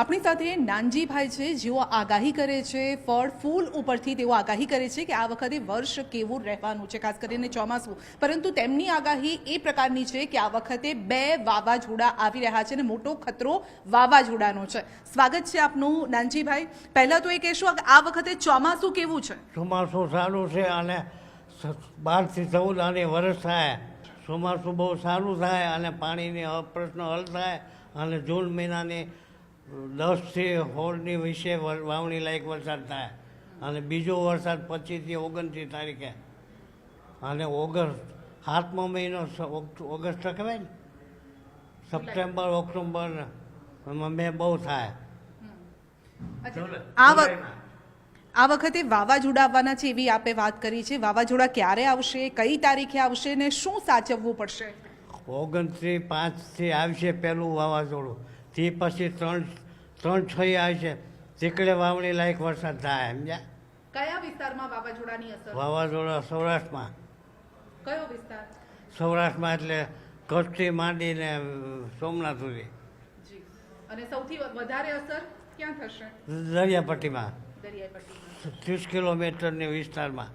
આપણી સાથે નાનજીભાઈ છે, જેઓ આગાહી કરે છે ફળ ફૂલ ઉપરથી. તેઓ આગાહી કરે છે કે આ વખતે વર્ષ કેવું રહેવાનું છે, ખાસ કરીને ચોમાસું. પરંતુ તેમની આગાહી એ પ્રકારની છે કે આ વખતે 2 વાવાઝોડા આવી રહ્યા છે અને મોટો ખતરો વાવાઝોડાનો છે. સ્વાગત છે આપનું નાનજીભાઈ. પહેલા તો એ કહેશો કે આ વખતે ચોમાસું કેવું છે? ચોમાસું સારું છે અને 12 થી 14 આની વરસ થાય. ચોમાસું બહુ સારું થાય અને પાણીની પ્રશ્ન હલ થાય અને જૂન મહિનાની 10 થી 16 વિશે વાવણી લાયક વરસાદ થાય અને બીજો વરસાદ 25 થી 29 તારીખે અને ઓગસ્ટ 7મો મહિનો ઓગસ્ટ કહેવાય ને, સપ્ટેમ્બર ઓક્ટોબર મે બહુ થાય. આ વખતે વાવાઝોડા આવવાના છે એવી આપે વાત કરી છે. વાવાઝોડા ક્યારે આવશે, કઈ તારીખે આવશે ને શું સાચવવું પડશે? 29/5 આવશે પહેલું વાવાઝોડું. તે પછી 3-6 આવશે. તેકડે વાવણી લાયક વરસાદ થાય. સમજ્યા? કયા વિસ્તારમાં વાવાઝોડાની અસર? વાવાઝોડા સૌરાષ્ટ્રમાં. કયો વિસ્તાર? સૌરાષ્ટ્રમાં એટલે કચ્છથી માંડીને સોમનાથ સુધી. જી. અને સૌથી વધારે અસર ક્યાં થશે? દરિયાપટ્ટીમાં. દરિયાપટ્ટીમાં 30 કિલોમીટરની વિસ્તારમાં.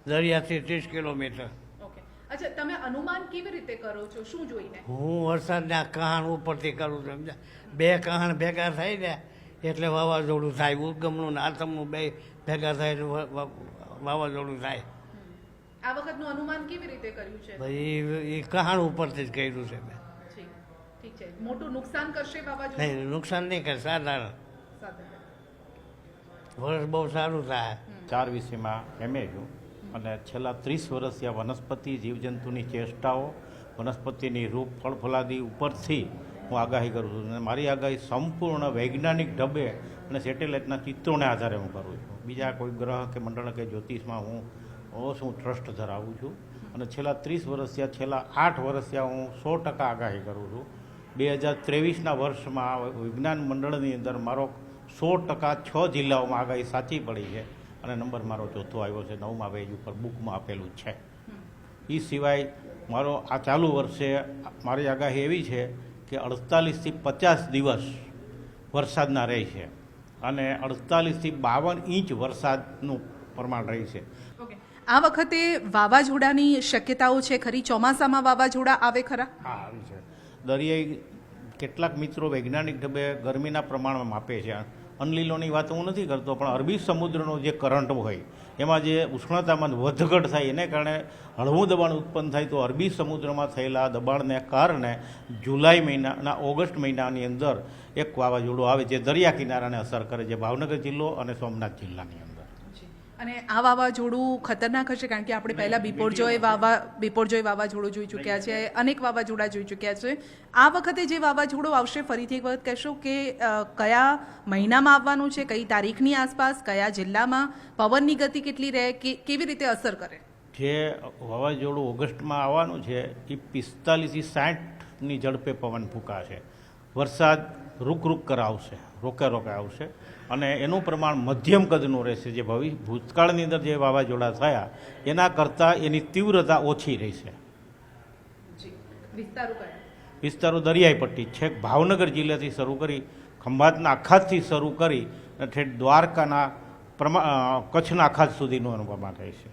દરિયાથી 30 કિલોમીટર. અચ્છા, તમે અનુમાન કેવી રીતે કરો છો, શું જોઈને? હું વરસાદના કહાણ ઉપરથી કરું છું. સમજ્યા? 2 કહાણ ભેગા થાય ને એટલે વાવાઝોડું થાય. ઉદ્ગમનું ને આતમનું 2 ભેગા થાય એટલે વાવાઝોડું થાય. આ વખતનું અનુમાન કેવી રીતે કર્યું છે? ભાઈ એ કહાણ ઉપરથી જ કર્યું છે મેં. ઠીક છે. મોટું નુકસાન કરશે વાવાઝોડું? નહીં, નુકસાન નહીં કરે, સાધારણ. વર્ષ બહુ સારું થાય. 4 વિષયમાં એમએ છું અને છેલ્લા 30 વર્ષથી આ વનસ્પતિ જીવજંતુની ચેષ્ટાઓ, વનસ્પતિની રૂપ ફળ ફલાદી ઉપરથી હું આગાહી કરું છું અને મારી આગાહી સંપૂર્ણ વૈજ્ઞાનિક ઢબે અને સેટેલાઇટના ચિત્રોને આધારે હું કરું છું. બીજા કોઈ ગ્રહ કે મંડળ કે જ્યોતિષમાં હું ટ્રસ્ટ ધરાવું છું અને છેલ્લા 30 વર્ષથી છેલ્લા 8 વર્ષથી હું 100% આગાહી કરું છું. 2023ના વર્ષમાં વિજ્ઞાન મંડળની અંદર મારો 100% 6 જિલ્લાઓમાં આગાહી સાચી પડી છે અને નંબર મારો ચોથો આવ્યો છે. 9મા પેજ ઉપર બુકમાં આપેલું છે. એ સિવાય મારો આ ચાલુ વર્ષે મારી આગાહી એવી છે કે 48 થી 50 દિવસ વરસાદના રહે છે અને 48 થી 52 ઇંચ વરસાદનું પ્રમાણ રહે છે. આ વખતે વાવાઝોડાની શક્યતાઓ છે ખરી? ચોમાસામાં વાવાઝોડા આવે ખરા? હા, આવી છે. દરિયાઈ કેટલાક મિત્રો વૈજ્ઞાનિક ઢબે ગરમીના પ્રમાણમાં માપે છે. અનલીલોની વાત હું નથી કરતો, પણ અરબી સમુદ્રનો જે કરંટ હોય એમાં જે ઉષ્ણતામાન વધઘટ થાય એને કારણે હળવું દબાણ ઉત્પન્ન થાય. તો અરબી સમુદ્રમાં થયેલા દબાણને કારણે જુલાઈ મહિનાના ઓગસ્ટ મહિનાની અંદર એક વાવાઝોડું આવે જે દરિયા કિનારાને અસર કરે છે, ભાવનગર જિલ્લો અને સોમનાથ જિલ્લાની અંદર. અને આ વાવાઝોડું ખતરનાક હશે? કારણ કે આપણે પહેલા બિપોરજોય વાવાઝોડું જોઈ ચૂક્યા છે, અનેક વાવાઝોડા જોઈ ચૂક્યા છે. આ વખતે જે વાવાઝોડું આવશે, ફરીથી એક વખત કહેશો કે કયા મહિનામાં આવવાનું છે, કઈ તારીખની આસપાસ, કયા જિલ્લામાં, પવનની ગતિ કેટલી રહે, કેવી રીતે અસર કરે? જે વાવાઝોડું ઓગસ્ટમાં આવવાનું છે એ 45 થી 60ની ઝડપે પવન ફૂંકાશે. વરસાદ રૂક કરાવશે, રોકે આવશે અને એનું પ્રમાણ મધ્યમ કદનું રહેશે. જે ભૂતકાળની અંદર જે વાવાઝોડા થયા એના કરતાં એની તીવ્રતા ઓછી રહેશે. વિસ્તારો દરિયાઈ પટ્ટી છેક ભાવનગર જિલ્લાથી શરૂ કરી, ખંભાતના અખાતથી શરૂ કરી અને ઠેઠ દ્વારકાના કચ્છના અખાત સુધીનું અનુભવમાં થાય છે.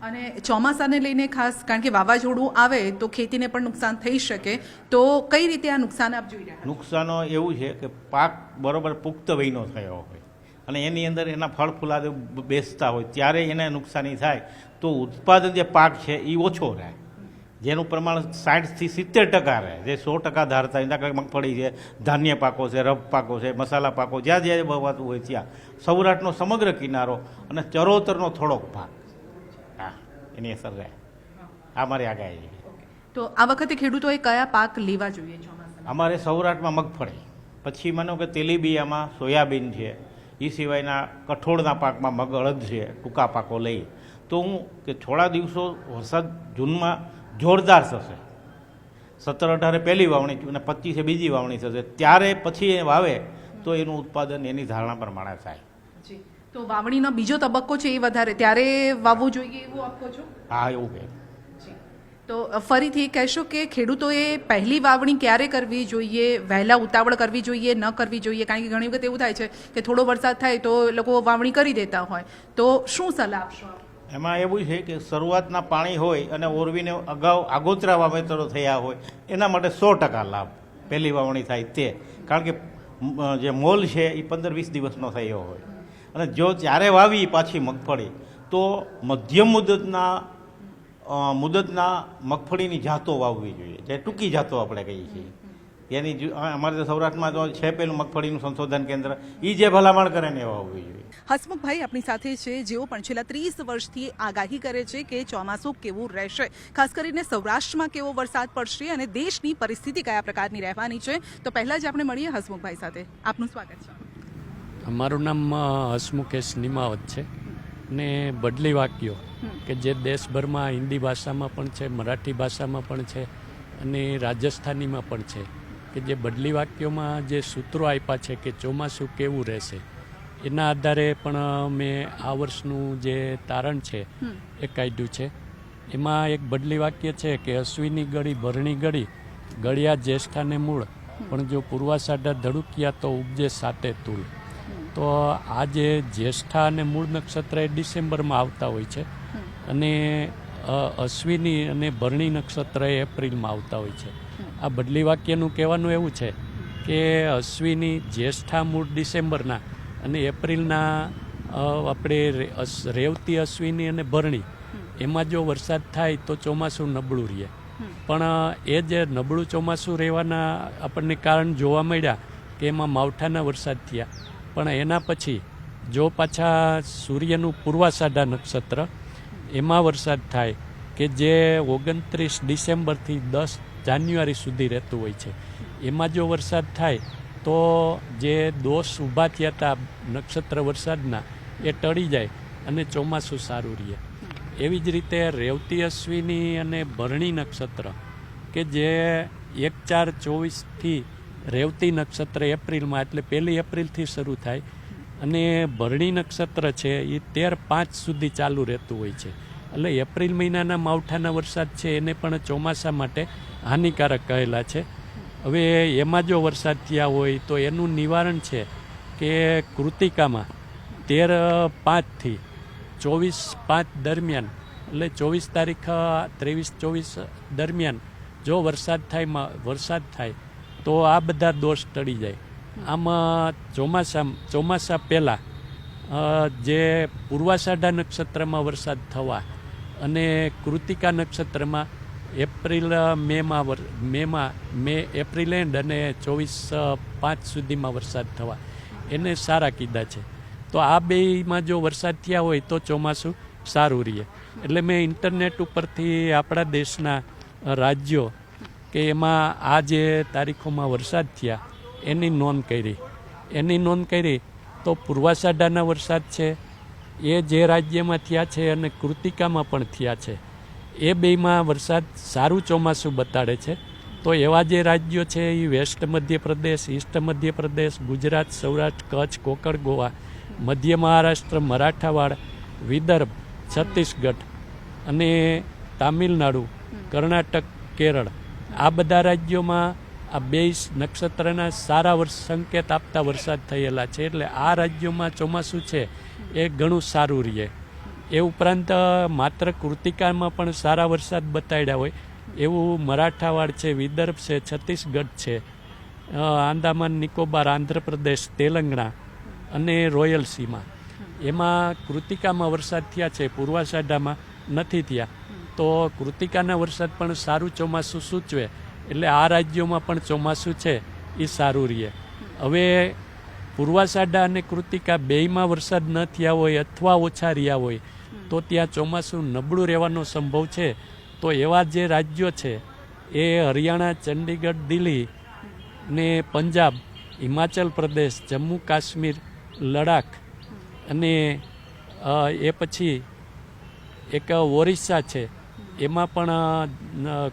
અને ચોમાસાને લઈને ખાસ, કારણ કે વાવાઝોડું આવે તો ખેતીને પણ નુકસાન થઈ શકે, તો કઈ રીતે આ નુકસાન આપ જોઈ રહ્યા? નુકસાનો એવું છે કે પાક બરોબર પુખ્ત વયનો થયો હોય અને એની અંદર એના ફળ ફૂલાદ બેસતા હોય ત્યારે એને નુકસાની થાય તો ઉત્પાદન જે પાક છે એ ઓછો રહે, જેનું પ્રમાણ 60 થી 70% રહે. જે 100% ધારતા એના મગફળી છે, ધાન્ય પાકો છે, રબ પાકો છે, મસાલા પાકો, જ્યાં જ્યાં વવાતું હોય ત્યાં સૌરાષ્ટ્રનો સમગ્ર કિનારો અને ચરોતરનો થોડોક ભાગ એની અસર રહે. આ મારી આગાહી છે. તો આ વખતે ખેડૂતોએ કયા પાક લેવા જોઈએ ચોમાસામાં? અમારે સૌરાષ્ટ્રમાં મગફળી, પછી માનો કે તેલીબિયામાં સોયાબીન છે, એ સિવાયના કઠોળના પાકમાં મગ, અડદ છે, ટૂંકા પાકો લઈ તો હું કે થોડા દિવસો વરસાદ જૂનમાં જોરદાર થશે. 17-18 પહેલી વાવણી અને 25 બીજી વાવણી થશે, ત્યારે પછી એ વાવે તો એનું ઉત્પાદન એની ધારણા પ્રમાણે થાય. તો વાવણીનો બીજો તબક્કો છે એ વધારે ત્યારે વાવવું જોઈએ એવું આપો છો? હા, એવું કે. તો ફરીથી કહેશો કે ખેડૂતોએ પહેલી વાવણી ક્યારે કરવી જોઈએ, વહેલા ઉતાવળ કરવી જોઈએ, ન કરવી જોઈએ? કારણ કે ઘણી વખત એવું થાય છે કે થોડો વરસાદ થાય તો લોકો વાવણી કરી દેતા હોય, તો શું સલાહ આપશો? એમાં એવું છે કે શરૂઆતના પાણી હોય અને ઓરવીને અગાઉ આગોતરા વાવેતરો થયા હોય એના માટે 100% લાભ પહેલી વાવણી થાય તે. કારણ કે જે મોલ છે એ 15-20 દિવસનો થયો હોય અને જો ત્યારે વાવી પાછી મગફળી તો મધ્યમ મુદતના મગફળીની જાતો વાવવી જોઈએ, જે ટૂંકી જાતો આપણે કહીએ છીએ. એની અમારે સૌરાષ્ટ્રમાં તો છે પેલું મગફળીનું સંશોધન કેન્દ્ર, એ જે ભલામણ કરે ને એ વાવવી જોઈએ. હસમુખભાઈ આપણી સાથે છે, જેઓ પણ છેલ્લા 30 વર્ષથી આગાહી કરે છે કે ચોમાસું કેવું રહેશે, ખાસ કરીને સૌરાષ્ટ્રમાં કેવો વરસાદ પડશે અને દેશની પરિસ્થિતિ કયા પ્રકારની રહેવાની છે. તો પહેલાં જ આપણે મળીએ હસમુખભાઈ સાથે. આપનું સ્વાગત છે. મારું નામ હસમુખેશ નિમાવત છે ને બદલી વાક્યો કે જે દેશભરમાં હિન્દી ભાષામાં પણ છે, મરાઠી ભાષામાં પણ છે અને રાજસ્થાનીમાં પણ છે, કે જે બદલી વાક્યોમાં જે સૂત્રો આપ્યા છે કે ચોમાસું કેવું રહેશે, એના આધારે પણ મેં આ વર્ષનું જે તારણ છે એ કાઢ્યું છે. એમાં એક બદલી વાક્ય છે કે અશ્વિની ગળી ભરણી ગળી, ગળ્યા જ્યેષ્ઠાને મૂળ, પણ જો પૂર્વાષાઢા ધડુકિયા તો ઉપજે સાતે તુલ. તો આ જે જ્યેષ્ઠા અને મૂળ નક્ષત્ર એ ડિસેમ્બરમાં આવતા હોય છે અને અશ્વિની અને ભરણી નક્ષત્ર એ એપ્રિલમાં આવતા હોય છે. આ બદલી વાક્યનું કહેવાનું એવું છે કે અશ્વિની, જ્યેષ્ઠા મૂળ ડિસેમ્બરના અને એપ્રિલના આપણે રેવતી, અશ્વિની અને ભરણી એમાં જો વરસાદ થાય તો ચોમાસું નબળું રહે. પણ એ જે નબળું ચોમાસું રહેવાના આપણને કારણ જોવા મળ્યા કે એમાં માવઠાના વરસાદ થયા. પણ એના પછી જો પાછા સૂર્યનું પૂર્વાષાઢા નક્ષત્ર એમાં વરસાદ થાય કે જે 29 ડિસેમ્બરથી 10 જાન્યુઆરી સુધી રહેતું હોય છે, એમાં જો વરસાદ થાય તો જે દોષ ઊભા થયા હતા નક્ષત્ર વરસાદના એ ટળી જાય અને ચોમાસું સારું રહે. એવી જ રીતે રેવતી, અશ્વિની અને ભરણી નક્ષત્ર કે જે 1/4/24થી રેવતી નક્ષત્ર એપ્રિલમાં એટલે 1 એપ્રિલથી શરૂ થાય અને ભરણી નક્ષત્ર છે એ 13/5 સુધી ચાલુ રહેતું હોય છે. એટલે એપ્રિલ મહિનાના માવઠાના વરસાદ છે એને પણ ચોમાસા માટે હાનિકારક કહેલા છે. હવે એમાં જો વરસાદ થયા હોય તો એનું નિવારણ છે કે કૃતિકામાં 13/5થી 24/5 દરમિયાન, એટલે 24 તારીખ 23-24 દરમિયાન જો વરસાદ થાય તો આ બધા દોષ ટળી જાય. આમાં ચોમાસા પહેલાં જે પૂર્વાષાઢા નક્ષત્રમાં વરસાદ થવા અને કૃતિકા નક્ષત્રમાં એપ્રિલ એન્ડ અને 24/5 સુધીમાં વરસાદ થવા એને સારા કીધા છે. તો આ બેમાં જો વરસાદ થયા હોય તો ચોમાસું સારું રહે. એટલે મેં ઇન્ટરનેટ ઉપરથી આપણા દેશના રાજ્યો કે એમાં આ જે તારીખોમાં વરસાદ થયા એની નોંધ કરી તો પૂર્વાષાઢાના વરસાદ છે એ જે રાજ્યમાં થયા છે અને કૃતિકામાં પણ થયા છે એ બેમાં વરસાદ સારું ચોમાસું બતાડે છે. તો એવા જે રાજ્યો છે એ વેસ્ટ મધ્યપ્રદેશ, ઈસ્ટ મધ્યપ્રદેશ, ગુજરાત, સૌરાષ્ટ્ર, કચ્છ, કોકણ, ગોવા, મધ્ય મહારાષ્ટ્ર, મરાઠાવાડ, વિદર્ભ, છત્તીસગઢ અને તામિલનાડુ, કર્ણાટક, કેરળ, આ બધા રાજ્યોમાં આ 2 નક્ષત્રના સારા સંકેત આપતા વરસાદ થયેલા છે. એટલે આ રાજ્યોમાં ચોમાસું છે એ ઘણું સારું રહે. એ ઉપરાંત માત્ર કૃતિકામાં પણ સારા વરસાદ બતાડ્યા હોય એવું મરાઠાવાડ છે, વિદર્ભ છે, છત્તીસગઢ છે, આંદામાન નિકોબાર, આંધ્રપ્રદેશ, તેલંગણા અને રોયલ સીમા એમાં કૃતિકામાં વરસાદ થયા છે, પૂર્વાષાઢામાં નથી થયા. તો કૃતિકાના વરસાદ પણ સારું ચોમાસું સૂચવે. એટલે આ રાજ્યોમાં પણ ચોમાસું છે એ સારું રહે. હવે પૂર્વાષાઢા અને કૃતિકા બેયમાં વરસાદ ન થયા હોય અથવા ઓછા રહ્યા હોય તો ત્યાં ચોમાસું નબળું રહેવાનો સંભવ છે. તો એવા જે રાજ્યો છે એ હરિયાણા, ચંડીગઢ, દિલ્હી ને પંજાબ, હિમાચલ પ્રદેશ, જમ્મુ કાશ્મીર, લડાખ અને એ પછી એક ઓરિસ્સા છે એમાં પણ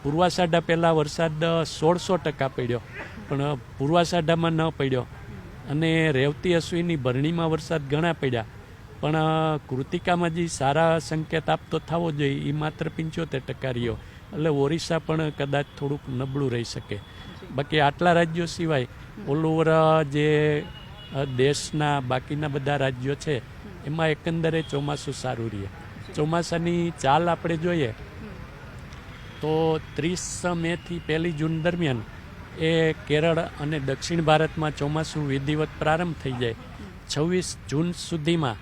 પૂર્વાષાઢા પહેલાં વરસાદ 1600% પડ્યો પણ પૂર્વાષાઢામાં ન પડ્યો અને રેવતી, અશ્વિની, ભરણીમાં વરસાદ ઘણા પડ્યા પણ કૃતિકામાં જે સારા સંકેત આપતો થવો જોઈએ એ માત્ર 75% રહ્યો, એટલે ઓરિસ્સા પણ કદાચ થોડુંક નબળું રહી શકે. બાકી આટલા રાજ્યો સિવાય ઓલ ઓવર જે દેશના બાકીના બધા રાજ્યો છે એમાં એકંદરે ચોમાસું સારું રહે. ચોમાસાની ચાલ આપણે જોઈએ તો 30 મેથી 1 જૂન દરમિયાન એ કેરળ અને દક્ષિણ ભારતમાં ચોમાસું વિધિવત પ્રારંભ થઈ જાય. 26 જૂન સુધીમાં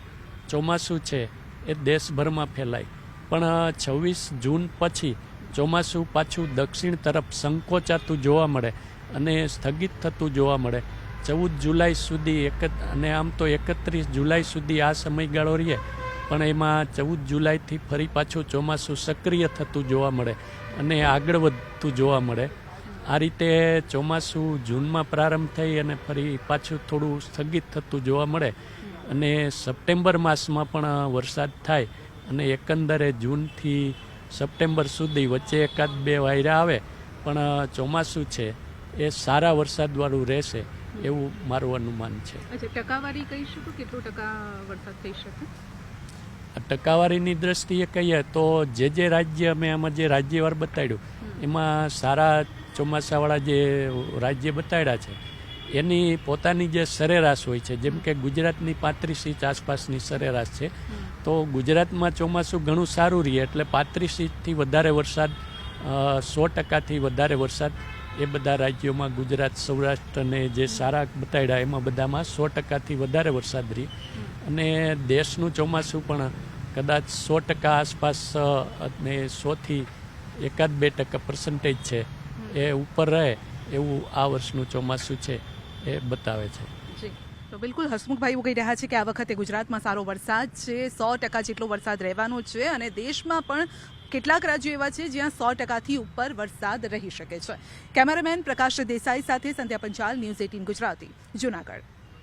ચોમાસું છે એ દેશભરમાં ફેલાય, પણ 26 જૂન પછી ચોમાસું પાછું દક્ષિણ તરફ સંકોચાતું જોવા મળે અને સ્થગિત થતું જોવા મળે. 14 જુલાઈ સુધી અને આમ તો 31 જુલાઈ સુધી આ સમયગાળો રહે, પણ એમાં 14 જુલાઈથી ફરી પાછું ચોમાસું સક્રિય થતું જોવા મળે અને આગળ વધતું જોવા મળે. આ રીતે ચોમાસું જૂનમાં પ્રારંભ થઈ અને ફરી પાછું થોડું સ્થગિત થતું જોવા મળે અને સપ્ટેમ્બર માસમાં પણ વરસાદ થાય અને એકંદરે જૂનથી સપ્ટેમ્બર સુધી વચ્ચે 1-2 વાયરા આવે, પણ ચોમાસું છે એ સારા વરસાદવાળું રહેશે એવું મારું અનુમાન છે. ટકાવારી કહી શકો, કેટલો ટકા વરસાદ થઈ શકે? ટકાવારીની દ્રષ્ટિએ કહીએ તો જે રાજ્ય અમે આમાં જે રાજ્યવાર બતાડ્યું એમાં સારા ચોમાસાવાળા જે રાજ્ય બતાડ્યા છે એની પોતાની જે સરેરાશ હોય છે, જેમ કે ગુજરાતની 35 ઇંચ આસપાસની સરેરાશ છે, તો ગુજરાતમાં ચોમાસું ઘણું સારું રહે એટલે 35 ઇંચથી વધારે વરસાદ, 100%થી વધારે વરસાદ એ બધા રાજ્યોમાં, ગુજરાત, સૌરાષ્ટ્ર અને જે સારા બતાડ્યા એમાં બધામાં 100%થી વધારે વરસાદ રહે. અને દેશનું ચોમાસું પણ કદાચ 100% આસપાસ અને 100થી 1-2% છે એ ઉપર રહે એવું આ વર્ષનું ચોમાસું છે એ બતાવે છે. તો બિલકુલ હસમુખભાઈ એવું કહી રહ્યા છે કે આ વખતે ગુજરાતમાં સારો વરસાદ છે, 100% જેટલો વરસાદ રહેવાનો છે અને દેશમાં પણ કેટલાક રાજ્યો એવા છે જ્યાં 100%થી ઉપર વરસાદ રહી શકે છે. કેમેરામેન પ્રકાશ દેસાઈ સાથે સંધ્યા પંચાલ, ન્યૂઝ 18 ગુજરાતી, જૂનાગઢ.